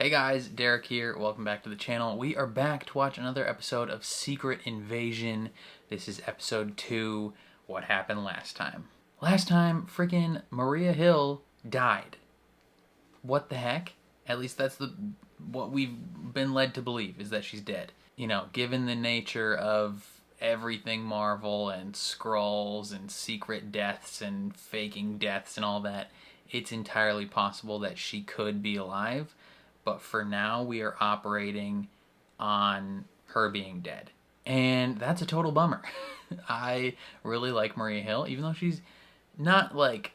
Hey guys, Derek here. Welcome back to the channel. We are back to watch another episode of Secret Invasion. This is episode 2, What Happened Last Time. Last time, freaking Maria Hill died. What the heck? At least that's what we've been led to believe, is that she's dead. You know, given the nature of everything Marvel and Skrulls and secret deaths and faking deaths and all that, it's entirely possible that she could be alive. But for now, we are operating on her being dead. And that's a total bummer. I really like Maria Hill, even though she's not, like,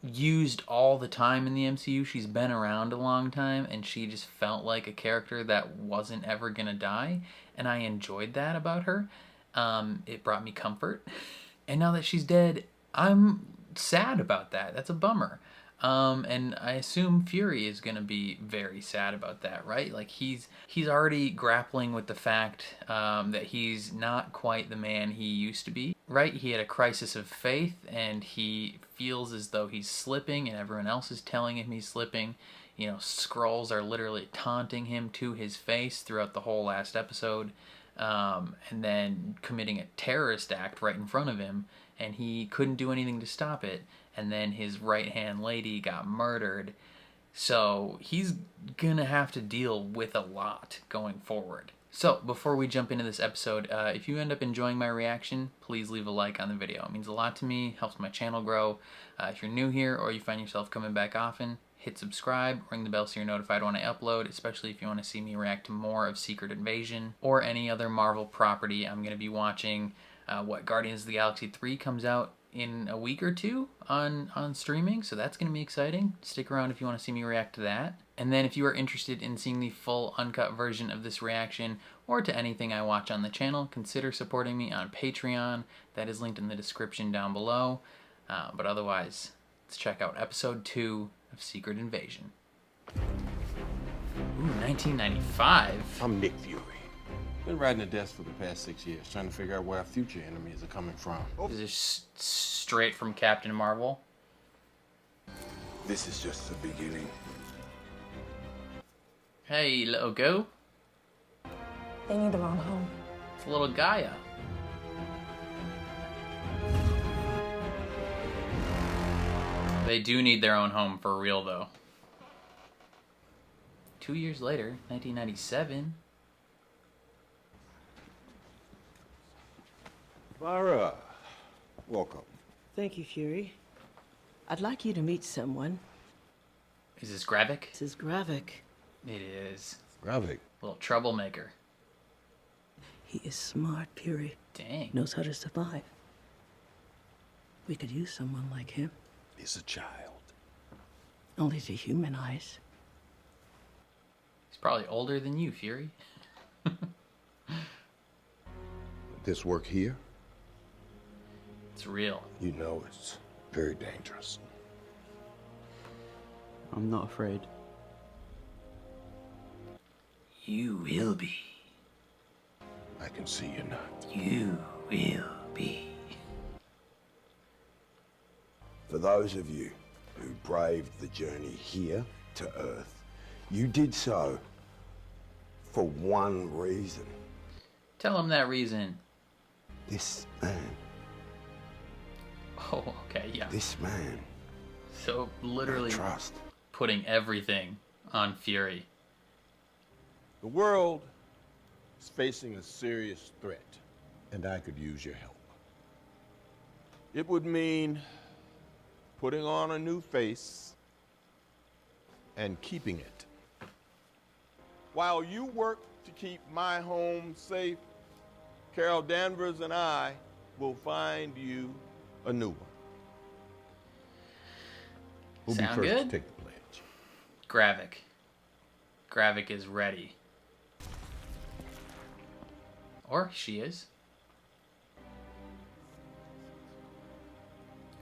used all the time in the MCU. She's been around a long time, and she just felt like a character that wasn't ever gonna die. And I enjoyed that about her. It brought me comfort. And now that she's dead, I'm sad about that. That's a bummer. And I assume Fury is going to be very sad about that, right? Like, he's already grappling with the fact that he's not quite the man he used to be, right? He had a crisis of faith, and he feels as though he's slipping, and everyone else is telling him he's slipping. You know, Skrulls are literally taunting him to his face throughout the whole last episode, and then committing a terrorist act right in front of him, and he couldn't do anything to stop it. And then his right-hand lady got murdered. So he's gonna have to deal with a lot going forward. So before we jump into this episode, if you end up enjoying my reaction, please leave a like on the video. It means a lot to me, helps my channel grow. If you're new here or you find yourself coming back often, hit subscribe, ring the bell so you're notified when I upload, especially if you want to see me react to more of Secret Invasion or any other Marvel property. I'm going to be watching Guardians of the Galaxy 3 comes out in a week or two on streaming, so that's going to be exciting. Stick around if you want to see me react to that. And then if you are interested in seeing the full uncut version of this reaction or to anything I watch on the channel, consider supporting me on Patreon. That is linked in the description down below. But otherwise, let's check out episode 2 of Secret Invasion. Ooh, 1995. I'm Nick Fury. Been riding a desk for the past 6 years, trying to figure out where our future enemies are coming from. Is this straight from Captain Marvel? This is just the beginning. Hey, little go. They need their own home. It's little Gaia. They do need their own home for real, though. 2 years later, 1997. Vara, welcome. Thank you, Fury. I'd like you to meet someone. Is this Gravik? This is Gravik. It is. Gravik. Little troublemaker. He is smart, Fury. Dang. Knows how to survive. We could use someone like him. He's a child. Only to human eyes. He's probably older than you, Fury. This work here, It's real. you know it's very dangerous. I'm not afraid. You will be. I can see you're not. You will be. For those of you who braved the journey here to Earth, you did so for one reason. Tell him that reason. This man. Oh, okay, yeah. This man. So, literally Trust. putting everything on Fury. The world is facing a serious threat, and I could use your help. It would mean putting on a new face and keeping it. While you work to keep my home safe, Carol Danvers and I will find you a new one. Who'll be Sound first good? to take the pledge? Gravik. Gravik is ready. Or she is.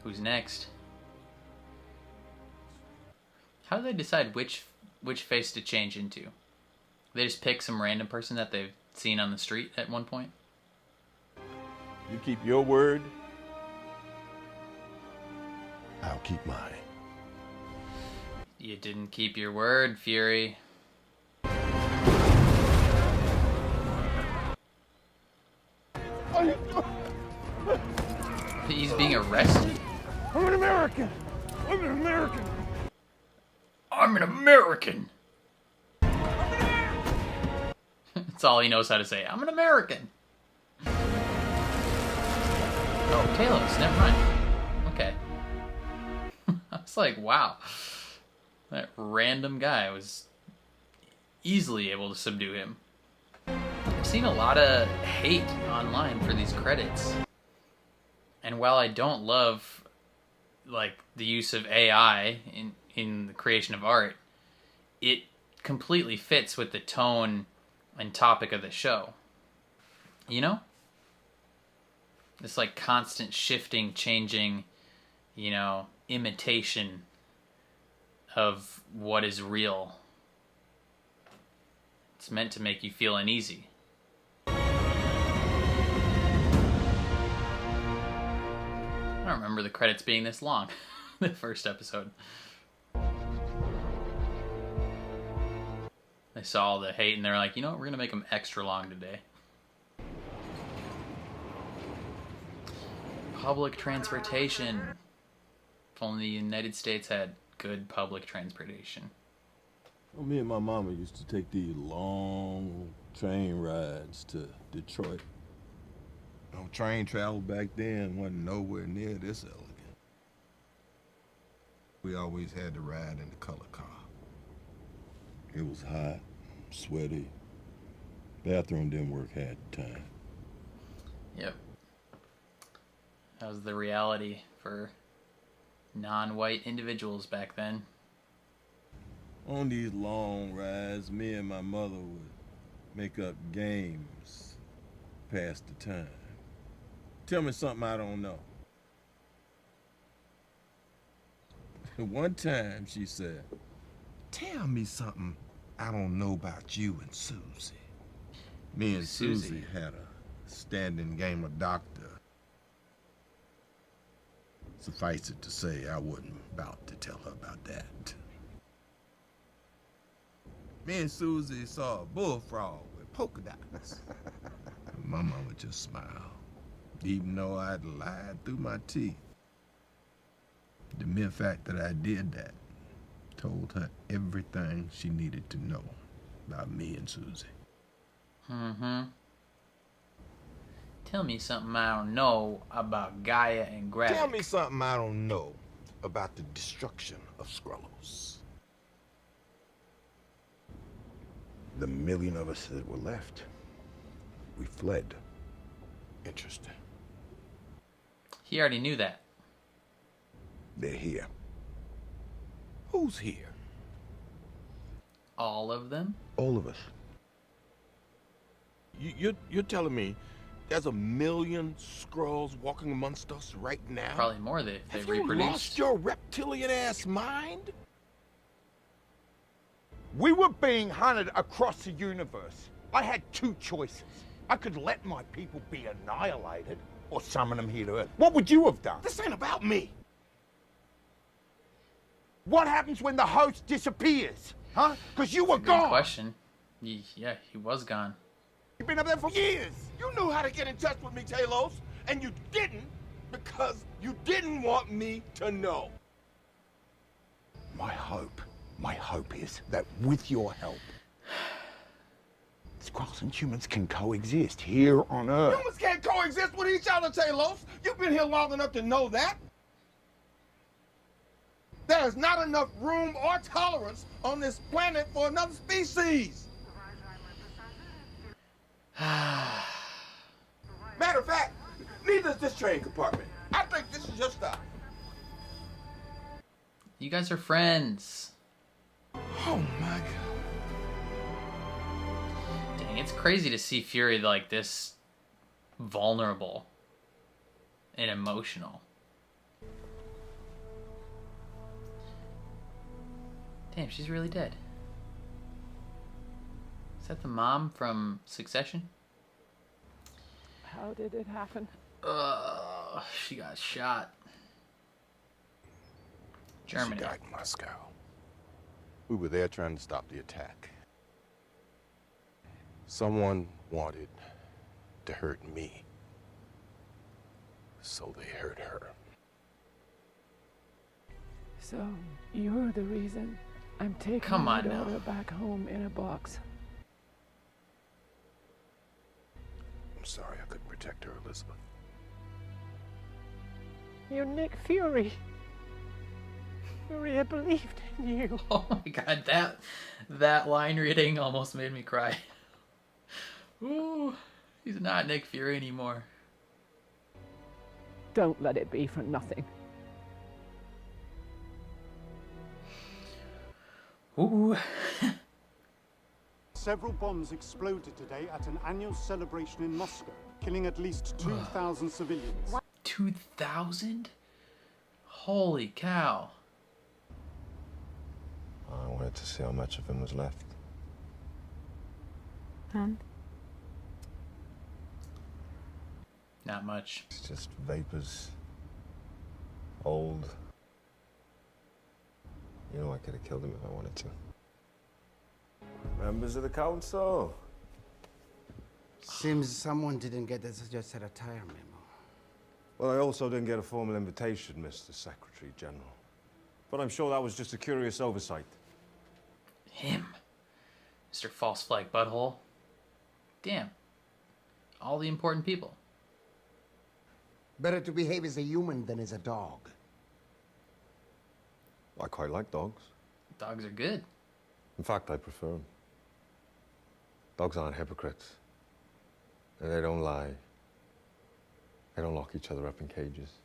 Who's next? How do they decide which face to change into? They just pick some random person that they've seen on the street at one point? You keep your word, I'll keep mine. You didn't keep your word, Fury. arrested? I'm an American. I'm an American. I'm an American. That's all he knows how to say. I'm an American. Oh, Talos, never mind. Okay. I was like, wow. That random guy was easily able to subdue him. I've seen a lot of hate online for these credits. And while I don't love like the use of AI in the creation of art, it completely fits with the tone and topic of the show. You know? This like constant shifting, changing, you know, imitation of what is real. It's meant to make you feel uneasy. I don't remember the credits being this long. The first episode. They saw all the hate and they were like, you know what, we're gonna make them extra long today. Public transportation. If only the United States had good public transportation. Well, me and my mama used to take these long train rides to Detroit. No, train travel back then wasn't nowhere near this elegant. We always had to ride in the color car. It was hot, sweaty. Bathroom didn't work half the time. Yep. That was the reality for non-white individuals back then. On these long rides, me and my mother would make up games, pass the time. Tell me something I don't know. One time she said, tell me something I don't know about you and Susie. Me and Susie had a standing game of doctor. Suffice it to say, I wasn't about to tell her about that. Me and Susie saw a bullfrog with polka dots. My mama just smiled, even though I'd lied through my teeth. The mere fact that I did that told her everything she needed to know about me and Susie. Mm-hmm. Tell me something I don't know about Gaia and Gravik. Tell me something I don't know about the destruction of Skrulls. The million of us that were left, we fled. Interesting. He already knew that. They're here. Who's here? All of them? All of us. You're telling me there's a million Skrulls walking amongst us right now? Probably more. They Have you reproduced. lost your reptilian-ass mind? We were being hunted across the universe. I had two choices. I could let my people be annihilated or summon them here to Earth. What would you have done? This ain't about me. What happens when the host disappears? Huh? Because you were Good gone. question. Yeah, he was gone. You've been up there for years. You knew how to get in touch with me, Talos, and you didn't because you didn't want me to know. My hope is that with your help, Skrulls and humans can coexist here on Earth. Humans can't coexist with each other, Talos. You've been here long enough to know that. There is not enough room or tolerance on this planet for another species. Matter of fact, neither is this train compartment. I think this is your stop. You guys are friends. Oh my God. Dang, it's crazy to see Fury like this vulnerable and emotional. Damn, she's really dead. Is that the mom from Succession? How did it happen? She got shot. Germany. She died in Moscow. We were there trying to stop the attack. Someone wanted to hurt me, so they hurt her. So, you're the reason I'm taking Come my on now. daughter back home in a box. I'm sorry I couldn't protect her, Elizabeth. You're Nick Fury. Maria believed in you. Oh my god, that line reading almost made me cry. Ooh, he's not Nick Fury anymore. Don't let it be for nothing. Ooh. Several bombs exploded today at an annual celebration in Moscow, killing at least 2,000 civilians. 2,000? Holy cow. I wanted to see how much of him was left. And? Not much. It's just vapors. Old. You know, I could have killed him if I wanted to. Members of the council. Seems someone didn't get the suggested attire memo. Well, I also didn't get a formal invitation, Mr. Secretary General. But I'm sure that was just a curious oversight. Him. Mr. False Flag Butthole. Damn. All the important people. Better to behave as a human than as a dog. I quite like dogs. Dogs are good. In fact, I prefer them. Dogs aren't hypocrites. And they don't lie. They don't lock each other up in cages.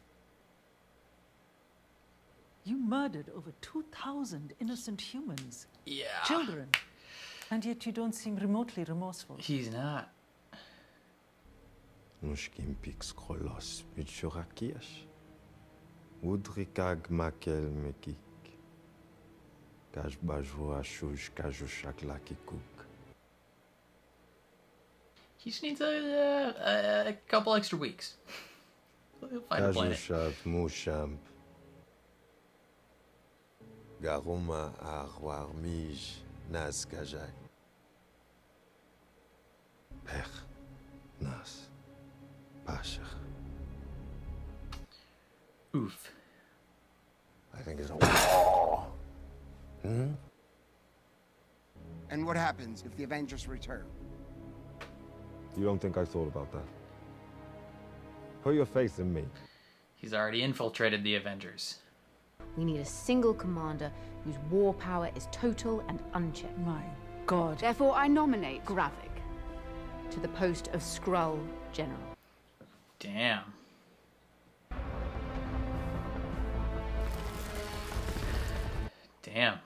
You murdered over 2,000 innocent humans. Yeah. Children. And yet you don't seem remotely remorseful. He's not. Nushkim pix kolos vidchorakias. Udrikag makel mekik. Kaj bajua shush kajushak lakikuk. He just needs a couple extra weeks. He'll find a planet. Kajushav mushamp. Garuma arwar mij nazkajak. Pech nas pashach. Oof. I think it's a And what happens if the Avengers return? You don't think I thought about that? Put your faith in me. He's already infiltrated the Avengers. We need a single commander whose war power is total and unchecked. My God. Therefore, I nominate Gravik to the post of Skrull General. Damn. Damn.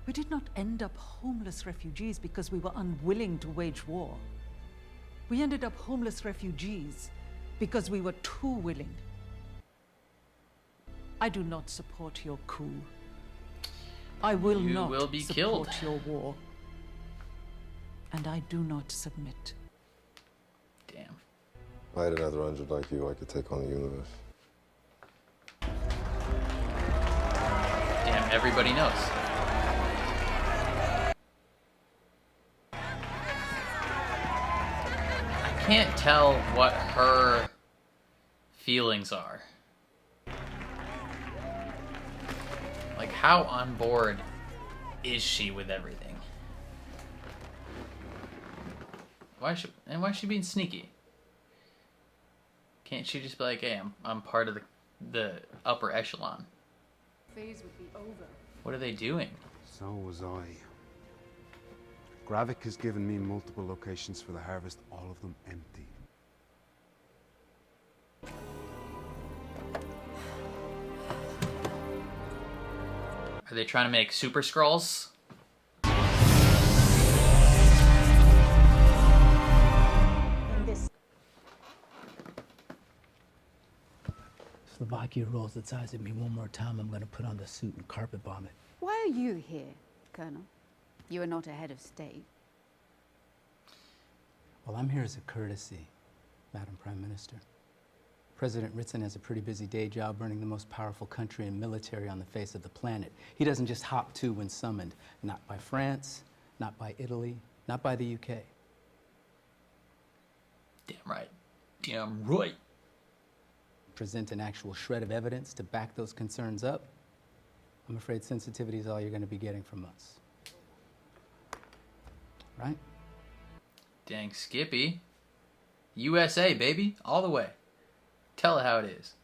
We did not end up homeless refugees because we were unwilling to wage war. We ended up homeless refugees because we were too willing. I do not support your coup. I will You not will be support killed. your war. And I do not submit. Damn. If I had another 100 like you, I could take on the universe. Damn, everybody knows. I can't tell what her feelings are. Like, how on board is she with everything? Why is she being sneaky? Can't she just be like, hey, I'm part of the upper echelon? Phase would be over. What are they doing? So was I. Gravik has given me multiple locations for the harvest, all of them empty. Are they trying to make super Skrulls? Slovakia rolls its eyes at me one more time, I'm gonna put on the suit and carpet bomb it. Why are you here, Colonel? You are not a head of state. Well, I'm here as a courtesy, Madam Prime Minister. President Ritson has a pretty busy day job running the most powerful country and military on the face of the planet. He doesn't just hop to when summoned. Not by France, not by Italy, not by the UK. Damn right. Damn right. Present an actual shred of evidence to back those concerns up, I'm afraid sensitivity is all you're going to be getting from us. Right? Dang, Skippy. USA, baby. All the way. Tell it how it is.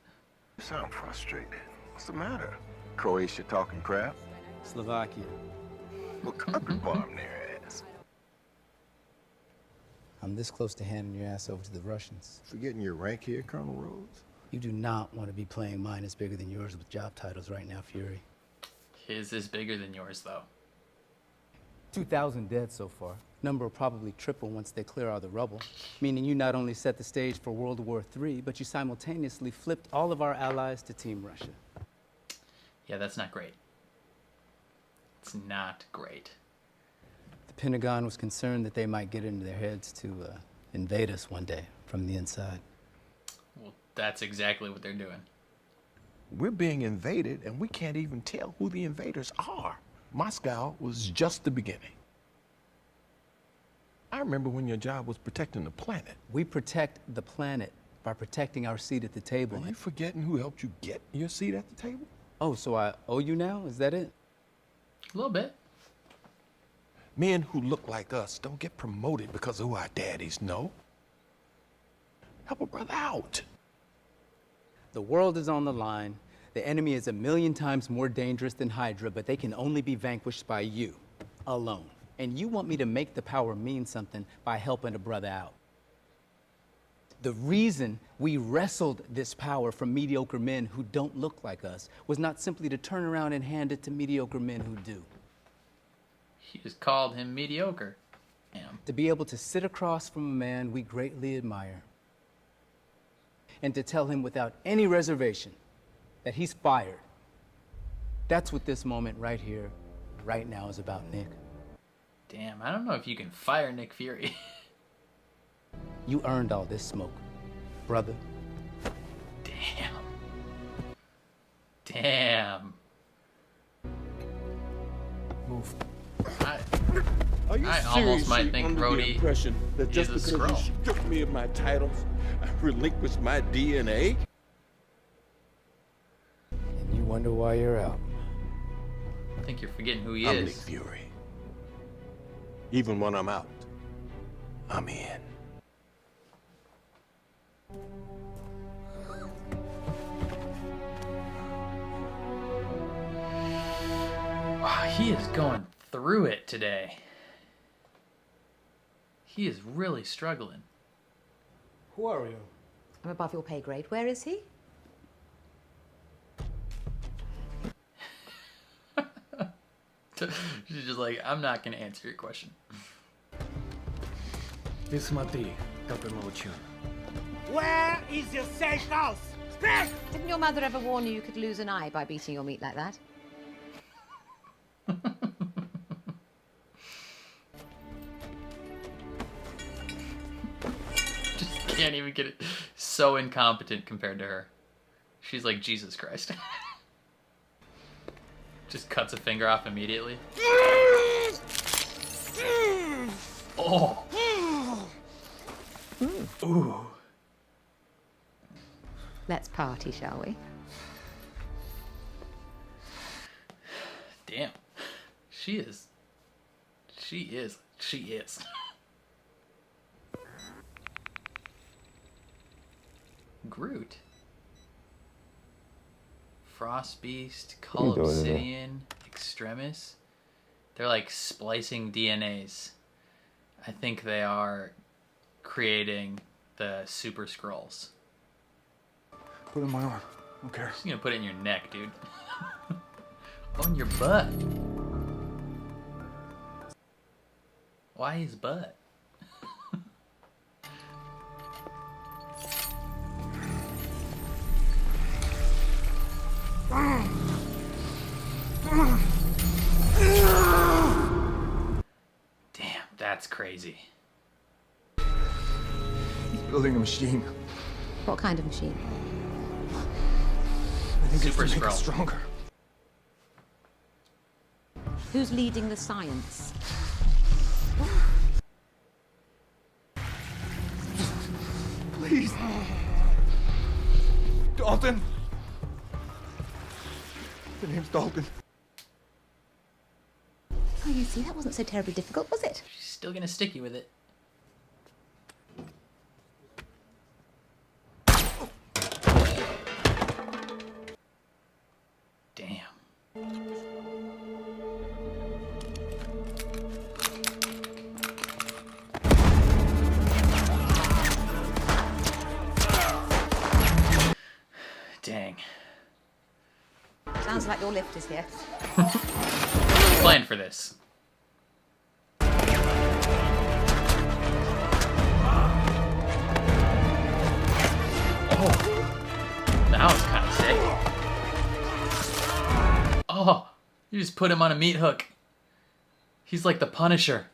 You sound frustrated. What's the matter? Croatia talking crap? Slovakia. What country bomb their ass? I'm this close to handing your ass over to the Russians. Forgetting your rank here, Colonel Rhodes? You do not want to be playing mine is bigger than yours with job titles right now, Fury. His is bigger than yours, though. 2,000 dead so far. Number will probably triple once they clear all the rubble, meaning you not only set the stage for World War III, but you simultaneously flipped all of our allies to Team Russia. Yeah, that's not great. It's not great. The Pentagon was concerned that they might get into their heads to invade us one day from the inside. Well, that's exactly what they're doing. We're being invaded, and we can't even tell who the invaders are. Moscow was just the beginning. I remember when your job was protecting the planet. We protect the planet by protecting our seat at the table. Are you forgetting who helped you get your seat at the table? Oh, so I owe you now? Is that it? A little bit. Men who look like us don't get promoted because of who our daddies know. Help a brother out. The world is on the line. The enemy is 1,000,000 times more dangerous than Hydra, but they can only be vanquished by you, alone. And you want me to make the power mean something by helping a brother out. The reason we wrestled this power from mediocre men who don't look like us was not simply to turn around and hand it to mediocre men who do. He just called him mediocre. Damn. To be able to sit across from a man we greatly admire and to tell him without any reservation that he's fired. That's what this moment right here, right now is about, Nick. Damn, I don't know if you can fire Nick Fury. You earned all this smoke, brother. Damn. Damn. Move. I almost might think Rhodey that just is a because Skrull. you stripped me of my titles, I relinquished my DNA? And you wonder why you're out. I think you're forgetting who he I'm Nick is. Fury. Even when I'm out, I'm in. Wow, he is going through it today. He is really struggling. Who are you? I'm above your pay grade. Where is he? She's just like, I'm not going to answer your question. Where is your safe house? Speak! Didn't your mother ever warn you could lose an eye by beating your meat like that? Just can't even get it. So incompetent compared to her. She's like Jesus Christ. Just cuts a finger off immediately. Oh. Ooh. Let's party, shall we? Damn. She is. Groot. Frost Beast, Cull Obsidian, Extremis. They're like splicing DNAs. I think they are creating the Super Skrulls. Put it in my arm. Okay. Just gonna put it in your neck, dude. On your butt. Why his butt? Damn, that's crazy. He's building a machine. What kind of machine? I think Super it's to make us Skrull. stronger. Who's leading the science? Please. Dalton. The name's Dalton. Oh, you see, that wasn't so terribly difficult, was it? She's still gonna stick you with it. Damn. Dang. Sounds like your lift is here. Planned for this. Oh, that was kind of sick. Oh, you just put him on a meat hook. He's like the Punisher.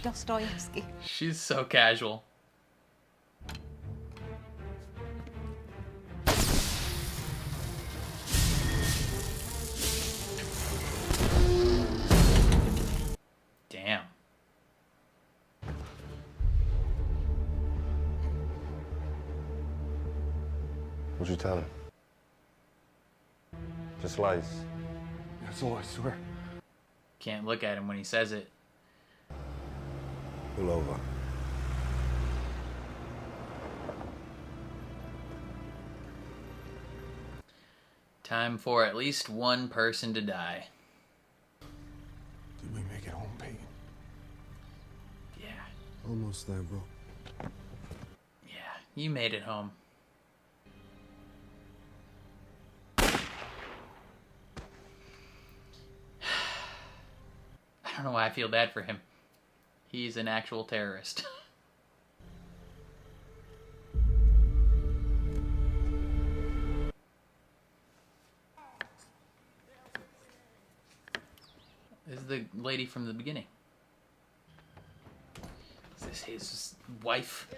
Dostoevsky. She's so casual. Damn. What'd you tell him? Just lies. That's all, I swear. Can't look at him when he says it. Pull over. Time for at least one person to die. Did we make it home, Peyton? Yeah. Almost there, bro. Yeah, you made it home. I don't know why I feel bad for him. He's an actual terrorist. This is the lady from the beginning. Is this his wife?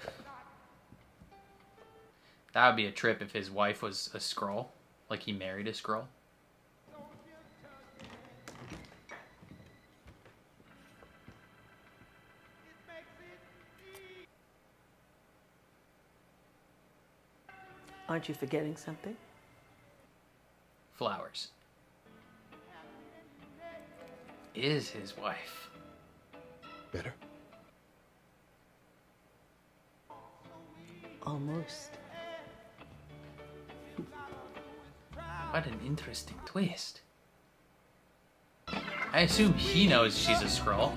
That would be a trip if his wife was a Skrull. Like he married a Skrull. Aren't you forgetting something? Flowers. Is his wife. Better? Almost. What an interesting twist. I assume he knows she's a Skrull.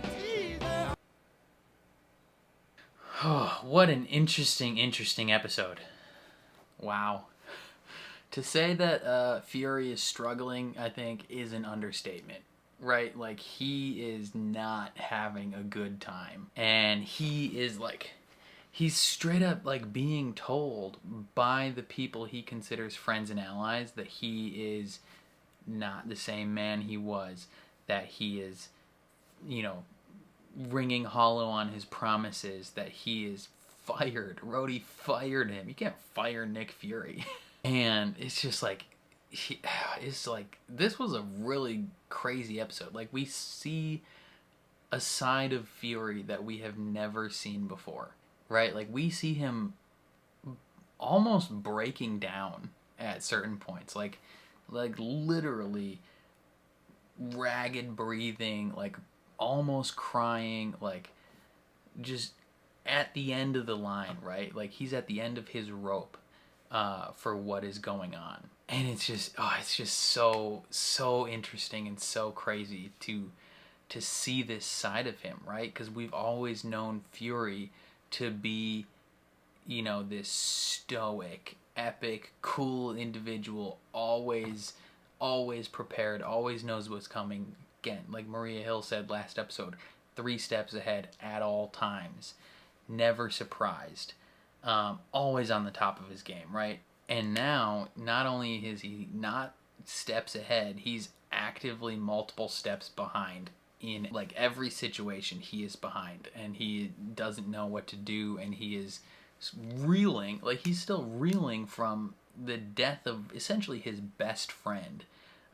Oh, what an interesting episode. Wow. To say that Fury is struggling, I think, is an understatement. Right? Like, he is not having a good time. And he is, like... He's straight up, like, being told by the people he considers friends and allies that he is not the same man he was. That he is, you know, ringing hollow on his promises. That he is fired. Rhodey fired him. You can't fire Nick Fury. And it's just like... It's like... This was a really crazy episode. Like, we see a side of Fury that we have never seen before. Right? Like, we see him almost breaking down at certain points. Like literally ragged breathing, like, almost crying, like, just at the end of the line, right? Like, he's at the end of his rope for what is going on. And it's just, it's just so interesting and so crazy to see this side of him, right? Because we've always known Fury to be, you know, this stoic, epic, cool individual, always prepared, always knows what's coming. Again, like Maria Hill said last episode, 3 steps ahead at all times, never surprised, always on the top of his game, right? And now, not only is he not steps ahead, he's actively multiple steps behind. In like every situation he is behind and he doesn't know what to do, and he is reeling, like he's still reeling from the death of essentially his best friend,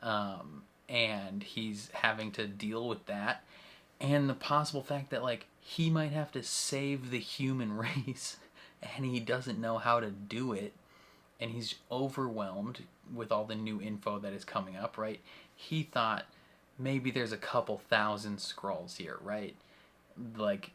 and he's having to deal with that and the possible fact that like he might have to save the human race and he doesn't know how to do it, and he's overwhelmed with all the new info that is coming up, right? He thought maybe there's a couple thousand Skrulls here, right? Like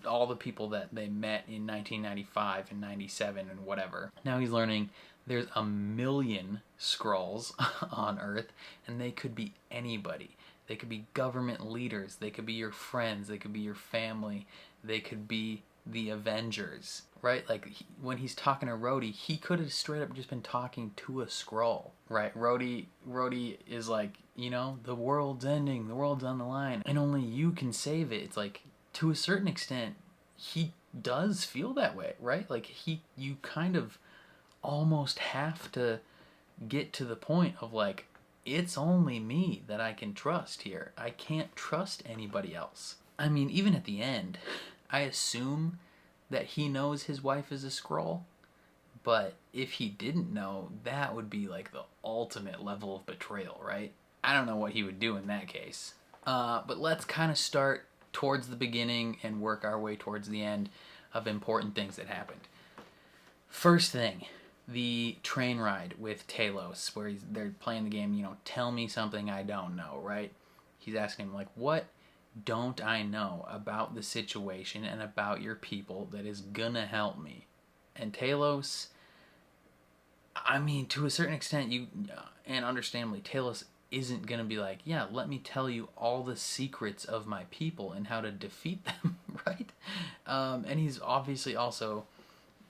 all the people that they met in 1995 and 97 and whatever. Now he's learning there's 1 million Skrulls on Earth, and they could be anybody. They could be government leaders, they could be your friends, they could be your family, they could be the Avengers, right? Like when he's talking to Rhodey, he could have straight up just been talking to a Skrull, right? Rhodey is like, you know, the world's ending, the world's on the line, and only you can save it. It's like, to a certain extent, he does feel that way, right? Like you kind of almost have to get to the point of like, it's only me that I can trust here. I can't trust anybody else. I mean, even at the end, I assume that he knows his wife is a Skrull, but if he didn't know, that would be like the ultimate level of betrayal, right? I don't know what he would do in that case. But let's kind of start towards the beginning and work our way towards the end of important things that happened. First thing, the train ride with Talos, where they're playing the game, you know, tell me something I don't know, right? He's asking him, like, what don't I know about the situation and about your people that is gonna help me? And Talos, I mean, to a certain extent, and understandably, Talos isn't gonna be like, yeah, let me tell you all the secrets of my people and how to defeat them, right? And he's obviously also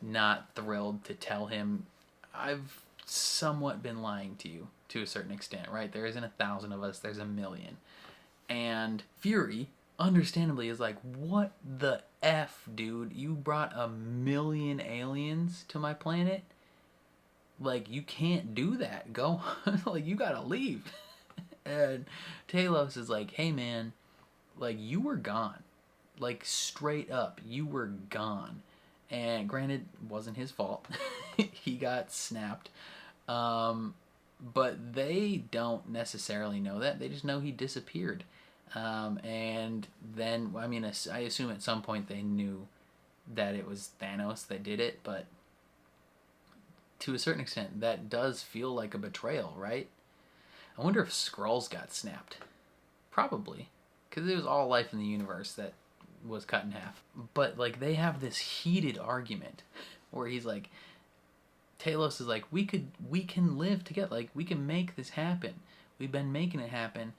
not thrilled to tell him, I've somewhat been lying to you to a certain extent, right? There isn't 1,000 of us, there's 1 million. And Fury, understandably, is like, what the F, dude? You brought 1 million aliens to my planet? Like, you can't do that. Go, like, you gotta leave. And Talos is like, hey man, like, you were gone. Like, straight up, you were gone. And granted, it wasn't his fault. He got snapped. But they don't necessarily know that. They just know he disappeared. And then, I mean, I assume at some point they knew that it was Thanos that did it, but to a certain extent, that does feel like a betrayal, right? I wonder if Skrulls got snapped. Probably. Because it was all life in the universe that was cut in half. But, like, they have this heated argument where he's like, Talos is like, we can live together. Like, we can make this happen. We've been making it happen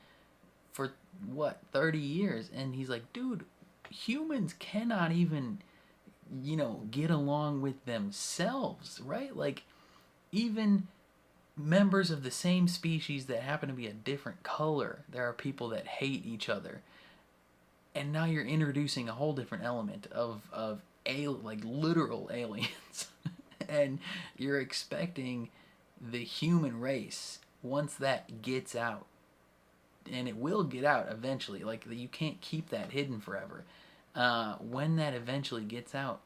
for, what, 30 years? And he's like, dude, humans cannot even, you know, get along with themselves, right? Like, even members of the same species that happen to be a different color, there are people that hate each other. And now you're introducing a whole different element of like literal aliens. And you're expecting the human race, once that gets out, and it will get out eventually, like, you can't keep that hidden forever. When that eventually gets out,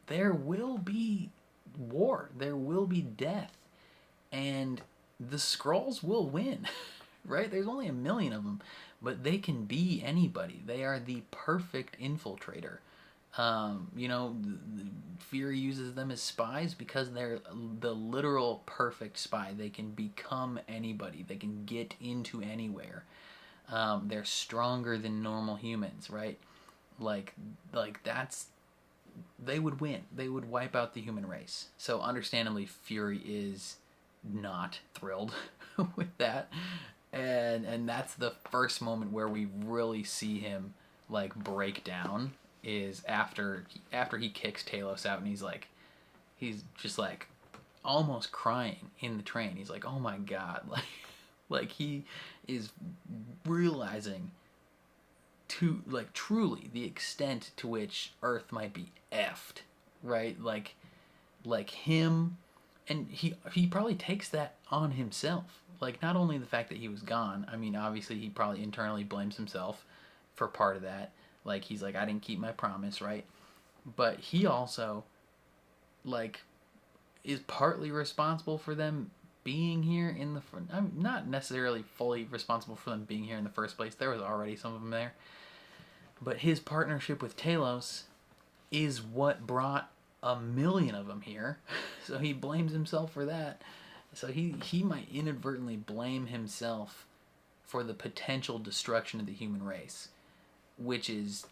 there will be war, there will be death, and the Skrulls will win, right? There's only 1 million of them, but they can be anybody. They are the perfect infiltrator. You know, Fury uses them as spies because they're the literal perfect spy. They can become anybody. They can get into anywhere. They're stronger than normal humans, right? Like that's, they would win. They would wipe out the human race. So understandably, Fury is not thrilled with that. And that's the first moment where we really see him, like, break down, is after he kicks Talos out, and he's just like almost crying in the train. He's like, oh my god, like he is realizing to, like, truly the extent to which Earth might be effed, right? Like him, and he probably takes that on himself. Like, not only the fact that he was gone, I mean, obviously he probably internally blames himself for part of that. Like, he's like, I didn't keep my promise, right? But he also, like, is partly responsible for them being here in the... I'm not necessarily fully responsible for them being here in the first place. There was already some of them there. But his partnership with Talos is what brought a million of them here, so he blames himself for that. So he might inadvertently blame himself for the potential destruction of the human race, which is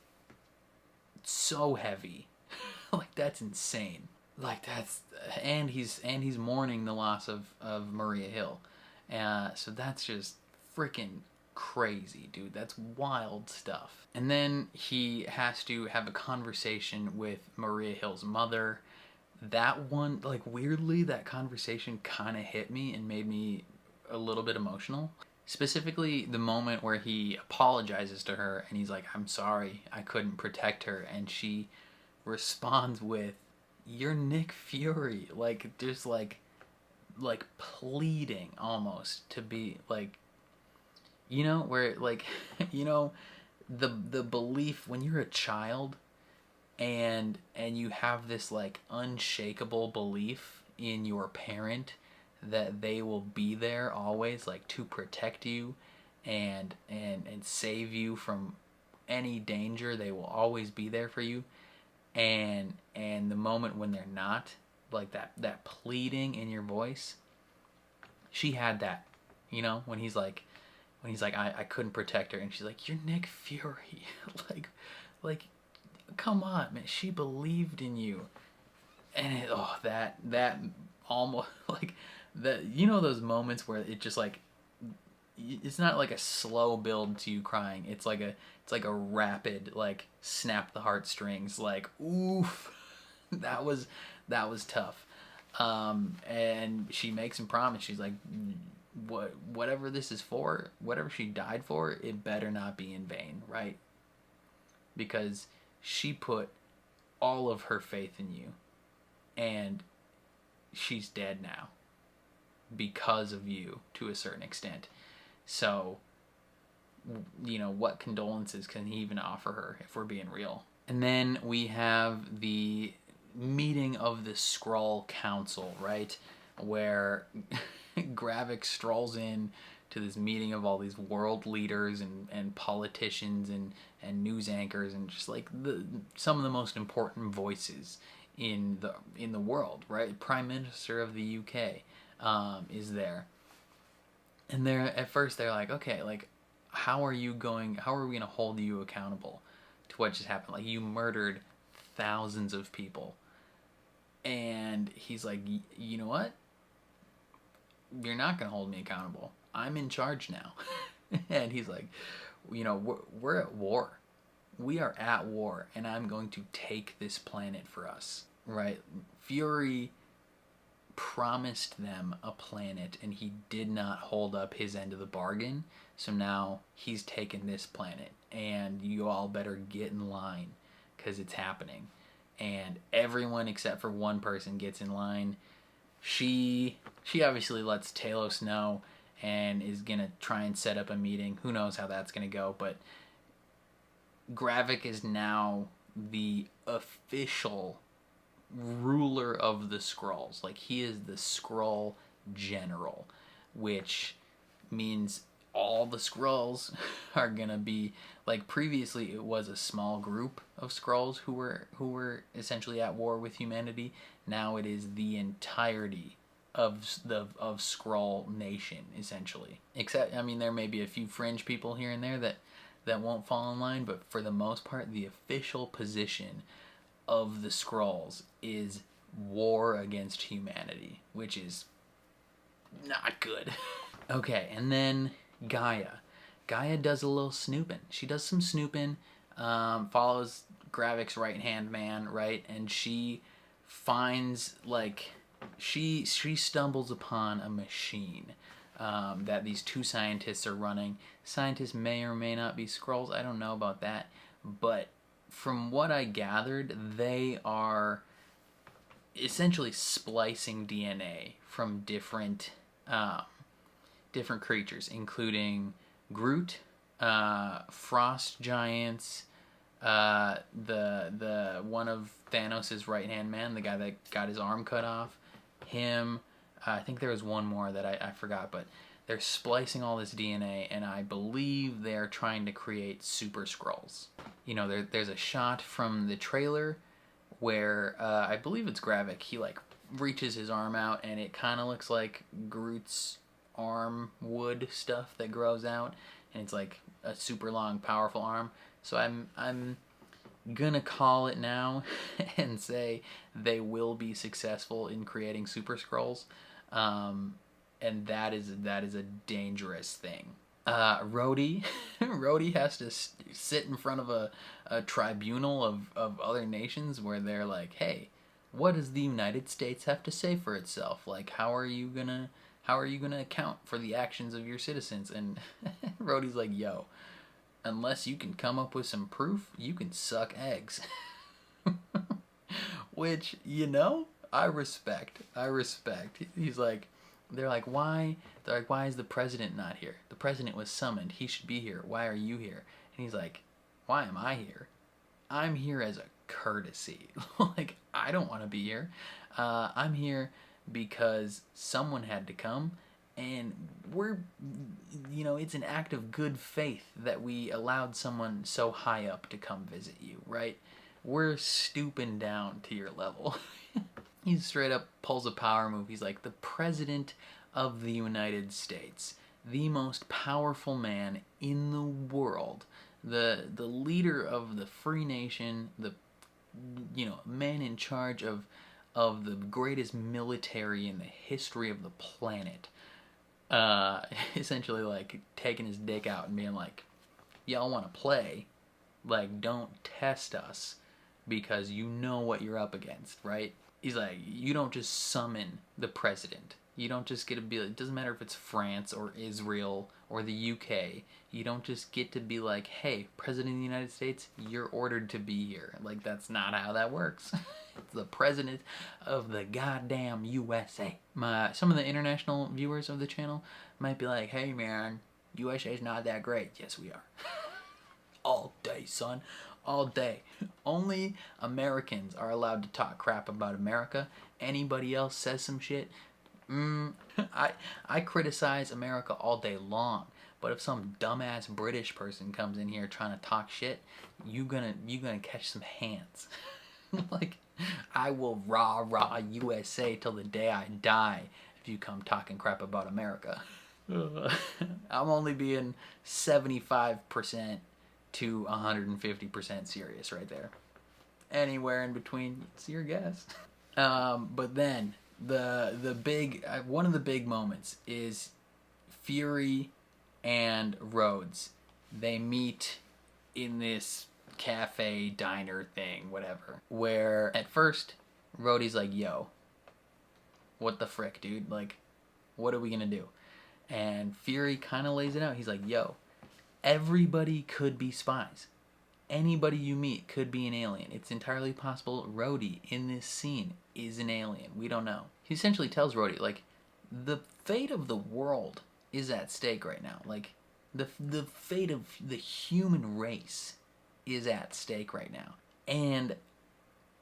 so heavy. Like, that's insane. Like, and he's mourning the loss of Maria Hill. So that's just freaking crazy, dude. That's wild stuff. And then he has to have a conversation with Maria Hill's mother. That one, like, weirdly, that conversation kind of hit me and made me a little bit emotional. Specifically, the moment where he apologizes to her and he's like, I'm sorry, I couldn't protect her. And she responds with, you're Nick Fury. Like, just like pleading almost to be like, you know, where like, you know, the belief when you're a child and you have this like unshakable belief in your parent that they will be there always, like, to protect you and save you from any danger. They will always be there for you. And the moment when they're not, like that pleading in your voice, she had that, you know, when he's like I couldn't protect her, and she's like, you're Nick Fury. like come on, man, she believed in you. And that almost like that, you know, those moments where it just like, it's not like a slow build to you crying, it's like a rapid, like, snap the heartstrings, like, oof. that was tough. And she makes him promise, she's like, whatever this is for, whatever she died for, it better not be in vain, right? Because she put all of her faith in you, and she's dead now because of you to a certain extent. So, you know, what condolences can he even offer her, if we're being real? And then we have the meeting of the Skrull Council, right? Where Gravik strolls in to this meeting of all these world leaders and politicians and news anchors and just like some of the most important voices in the world, right? Prime Minister of the UK is there. And at first they're like, okay, like, how are we going to hold you accountable to what just happened? Like, you murdered thousands of people. And he's like, you know what? You're not going to hold me accountable. I'm in charge now. And he's like, you know, we're at war. We are at war, and I'm going to take this planet for us, right? Fury promised them a planet, and he did not hold up his end of the bargain. So now he's taken this planet, and you all better get in line, because it's happening. And everyone except for one person gets in line. She obviously lets Talos know and is gonna try and set up a meeting. Who knows how that's gonna go, but Gravik is now the official ruler of the Skrulls. Like, he is the Skrull general, which means all the Skrulls are gonna be, like, previously it was a small group of Skrulls who were essentially at war with humanity. Now it is the entirety of Skrull Nation, essentially. Except, I mean, there may be a few fringe people here and there that won't fall in line, but for the most part, the official position of the Skrulls is war against humanity, which is not good. Okay, and then Gaia does a little snooping. She does some snooping, follows Gravik's right-hand man, right? And she finds, like, she stumbles upon a machine that these two scientists are running. Scientists may or may not be Skrulls. I don't know about that. But from what I gathered, they are essentially splicing DNA from different creatures, including Groot, frost giants, the one of Thanos' right-hand man, the guy that got his arm cut off, him. I think there was one more that I forgot, but they're splicing all this DNA, and I believe they're trying to create super Skrulls. You know, there's a shot from the trailer where I believe it's Gravik. He like reaches his arm out, and it kind of looks like Groot's arm wood stuff that grows out, and it's like a super long, powerful arm. So I'm gonna call it now and say they will be successful in creating Super Skrulls, and that is a dangerous thing. Rhodey Rhodey has to sit in front of a tribunal of other nations where they're like, hey, what does the United States have to say for itself? Like, how are you gonna account for the actions of your citizens? And Rhodey's like, yo, unless you can come up with some proof, you can suck eggs. Which, you know, I respect. He's like, they're like, why? They're like, why is the president not here? The president was summoned. He should be here. Why are you here? And he's like, why am I here? I'm here as a courtesy. Like, I don't want to be here. I'm here because someone had to come, and we're, you know, it's an act of good faith that we allowed someone so high up to come visit you, right? We're stooping down to your level. He straight up pulls a power move. He's like, the President of the United States, the most powerful man in the world, the leader of the free nation, the, you know, man in charge of the greatest military in the history of the planet, essentially like taking his dick out and being like, y'all want to play, like, don't test us because you know what you're up against, right? He's like, you don't just summon the president. You don't just get to be like, it doesn't matter if it's France or Israel or the UK. You don't just get to be like, hey, President of the United States, you're ordered to be here. Like, that's not how that works. It's the President of the goddamn USA. Some of the international viewers of the channel might be like, hey man, USA's not that great. Yes, we are. All day, son. All day. Only Americans are allowed to talk crap about America. Anybody else says some shit, I criticize America all day long. But if some dumbass British person comes in here trying to talk shit, you gonna catch some hands. Like, I will rah USA till the day I die if you come talking crap about America. I'm only being 75% to 150% serious right there. Anywhere in between, it's your guess. But then the big one of the big moments is Fury and Rhodes. They meet in this cafe diner thing, whatever, where at first Rhodey's like, yo, what the frick, dude? Like, what are we gonna do? And Fury kind of lays it out. He's like, yo, everybody could be spies. Anybody you meet could be an alien. It's entirely possible Rhodey in this scene is an alien. We don't know. He essentially tells Rhodey, like, the fate of the world is at stake right now. Like, the fate of the human race is at stake right now. And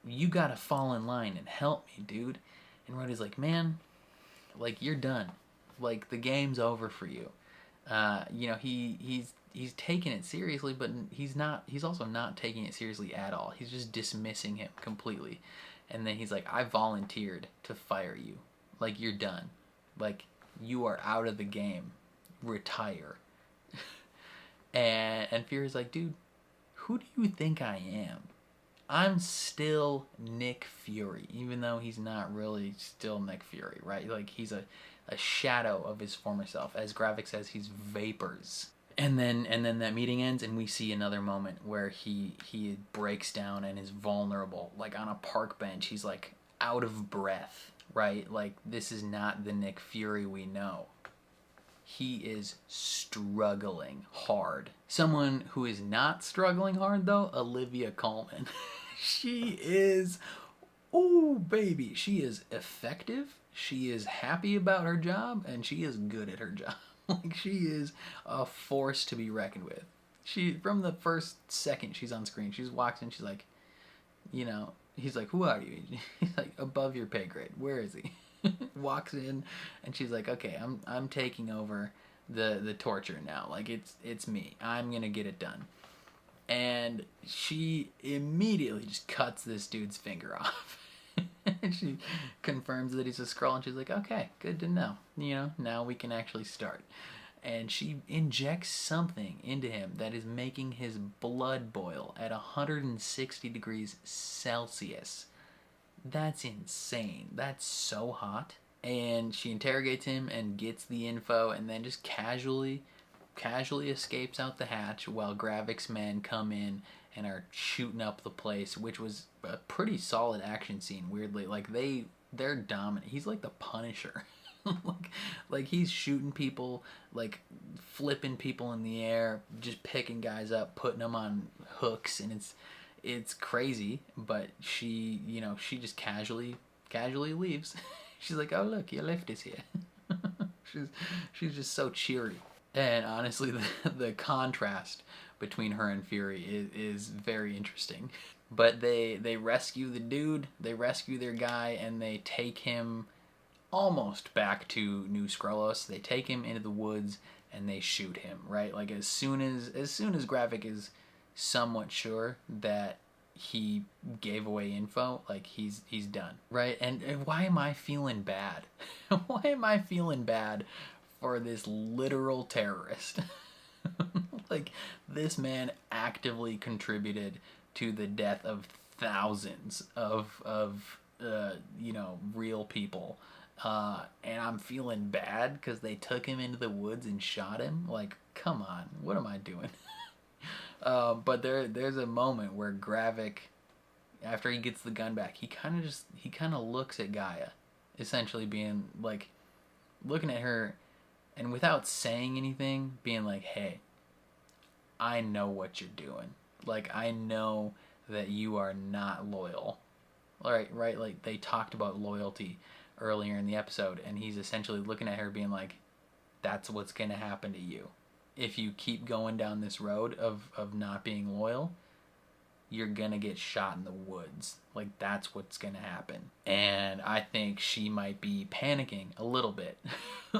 you gotta fall in line and help me, dude. And Rhodey's like, man, like, you're done. Like, the game's over for you. You know, he's taking it seriously, but he's also not taking it seriously at all. He's just dismissing him completely. And then he's like, I volunteered to fire you. Like, you're done. Like, you are out of the game. Retire. and Fury's like, dude, who do you think I am? I'm still Nick Fury, even though he's not really still Nick Fury, right? Like, he's a shadow of his former self. As Gravik says, he's vapors. And then that meeting ends, and we see another moment where he breaks down and is vulnerable. Like, on a park bench, he's like out of breath, right? Like, this is not the Nick Fury we know. He is struggling hard. Someone who is not struggling hard, though, Olivia Colman. She is, ooh, baby. She is effective. She is happy about her job, and she is good at her job. Like, she is a force to be reckoned with. She, from the first second she's on screen, she walks in, she's like, you know, he's like, who are you? He's like, above your pay grade. Where is he? Walks in, and she's like, okay, I'm taking over the torture now. Like, it's me. I'm gonna get it done. And she immediately just cuts this dude's finger off. And she confirms that he's a Skrull, and she's like, okay, good to know. You know, now we can actually start. And she injects something into him that is making his blood boil at 160 degrees Celsius. That's insane. That's so hot. And she interrogates him and gets the info, and then just casually escapes out the hatch while Gravik's men come in and are shooting up the place, which was a pretty solid action scene, weirdly. Like, they're dominant. He's like the Punisher. like he's shooting people, like flipping people in the air, just picking guys up, putting them on hooks, and it's crazy. But she, you know, she just casually leaves. She's like, oh look, your lift is here. she's just so cheery. And honestly, the contrast between her and Fury is very interesting. But they rescue the dude, they rescue their guy, and they take him almost back to New Skrullos. They take him into the woods and they shoot him, right? Like as soon as Gravik is somewhat sure that he gave away info, like he's done, right? And why am I feeling bad? Why am I feeling bad for this literal terrorist? Like, this man actively contributed to the death of thousands of you know, real people. And I'm feeling bad because they took him into the woods and shot him. Like, come on, what am I doing? But there's a moment where Gravik, after he gets the gun back, he kind of looks at Gaia, essentially being like, looking at her, and without saying anything, being like, hey, I know what you're doing. Like, I know that you are not loyal. All right, like they talked about loyalty earlier in the episode, and he's essentially looking at her being like, that's what's going to happen to you. If you keep going down this road of not being loyal, you're going to get shot in the woods. Like, that's what's going to happen. And I think she might be panicking a little bit.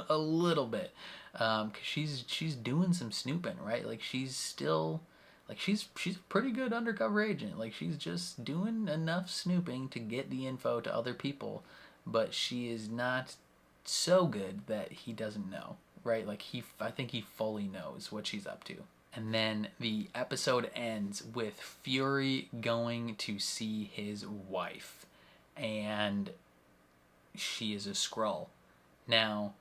A little bit. Because she's doing some snooping, right? Like, she's still... Like, she's a pretty good undercover agent. Like, she's just doing enough snooping to get the info to other people. But she is not so good that he doesn't know, right? Like, I think he fully knows what she's up to. And then the episode ends with Fury going to see his wife. And she is a Skrull. Now,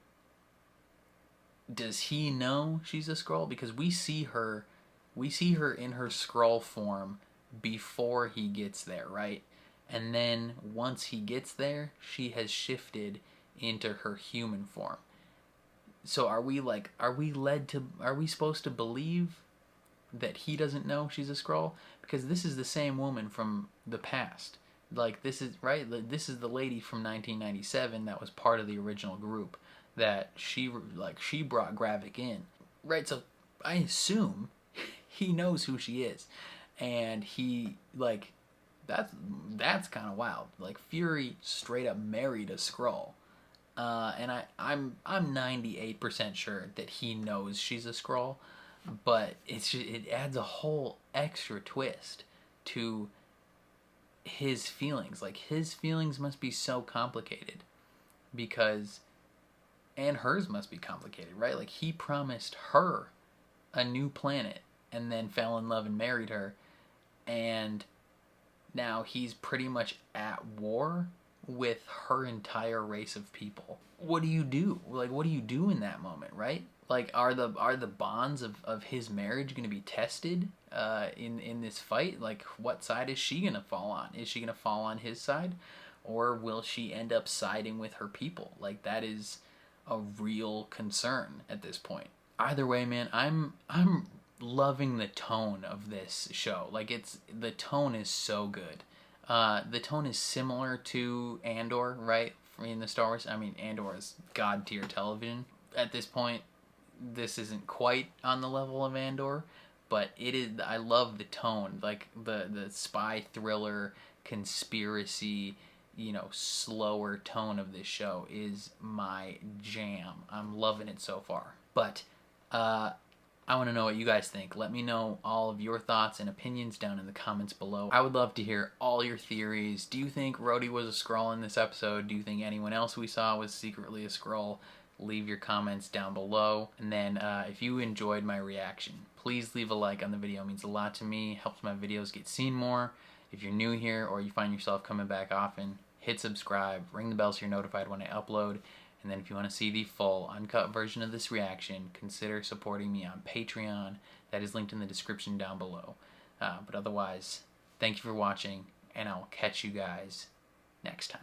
does he know she's a Skrull? Because we see her in her Skrull form before he gets there, right? And then once he gets there, she has shifted into her human form. So are we supposed to believe that he doesn't know she's a Skrull? Because this is the same woman from the past. Like, this is, right? This is the lady from 1997 that was part of the original group that she brought Gravik in. Right, so I assume he knows who she is. And he, like, that's kind of wild. Like, Fury straight up married a Skrull. And I'm 98% sure that he knows she's a Skrull, but it adds a whole extra twist to his feelings. Like, his feelings must be so complicated because, and hers must be complicated, right? Like, he promised her a new planet and then fell in love and married her, and now he's pretty much at war with her entire race of people. What do you do? Like, what do you do in that moment, right? Like, are the bonds of his marriage going to be tested in this fight? Like, what side is she going to fall on? Is she going to fall on his side, or will she end up siding with her people? Like, that is a real concern at this point. Either way, man, I'm loving the tone of this show. Like, the tone is so good. The tone is similar to Andor, right? In the Star Wars, I mean, Andor is god tier television. At this point, this isn't quite on the level of Andor, but it is. I love the tone, like the spy thriller, conspiracy, you know, slower tone of this show is my jam. I'm loving it so far. But I want to know what you guys think. Let me know all of your thoughts and opinions down in the comments below. I would love to hear all your theories. Do you think Rhodey was a Skrull in this episode? Do you think anyone else we saw was secretly a Skrull? Leave your comments down below. And then if you enjoyed my reaction, please leave a like on the video. It means a lot to me, helps my videos get seen more. If you're new here or you find yourself coming back often, hit subscribe, ring the bell so you're notified when I upload. And then if you want to see the full uncut version of this reaction, consider supporting me on Patreon. That is linked in the description down below. But otherwise, thank you for watching, and I'll catch you guys next time.